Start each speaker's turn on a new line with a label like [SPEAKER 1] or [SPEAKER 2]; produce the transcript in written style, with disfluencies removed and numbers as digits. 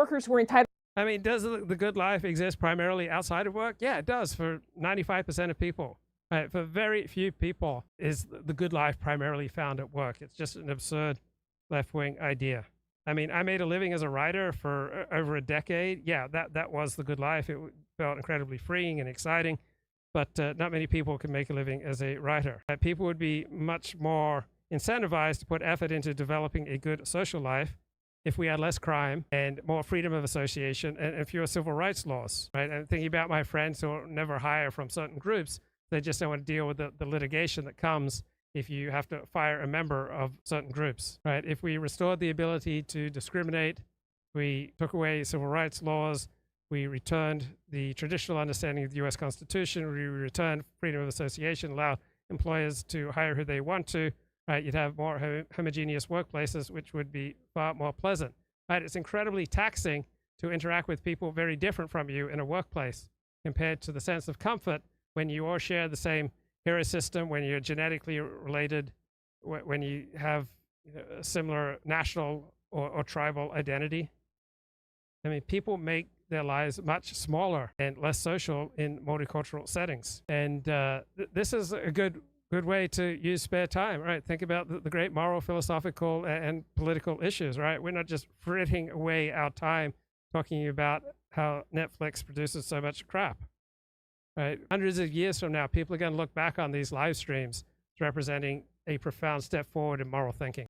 [SPEAKER 1] workers were entitled.
[SPEAKER 2] I mean, does the good life exist primarily outside of work? Yeah, it does for 95% of people. Right? For very few people is the good life primarily found at work. It's just an absurd left-wing idea. I mean, I made a living as a writer for over a decade. Yeah, that was the good life. It felt incredibly freeing and exciting, but not many people can make a living as a writer. People would be much more incentivized to put effort into developing a good social life if we had less crime and more freedom of association and fewer civil rights laws, right? And thinking about my friends who never hire from certain groups, they just don't want to deal with the litigation that comes if you have to fire a member of certain groups, right? If we restored the ability to discriminate, we took away civil rights laws, we returned the traditional understanding of the US Constitution, we returned freedom of association, allow employers to hire who they want to, right? You'd have more homogeneous workplaces, which would be far more pleasant, right? It's incredibly taxing to interact with people very different from you in a workplace compared to the sense of comfort when you all share the same hero system, when you're genetically related, when you have a similar national or tribal identity. I mean, people make their lives much smaller and less social in multicultural settings. And this is a good way to use spare time, right? Think about the great moral, philosophical, and political issues, right? We're not just fritting away our time talking about how Netflix produces so much crap, right? Hundreds of years from now, people are going to look back on these live streams as representing a profound step forward in moral thinking.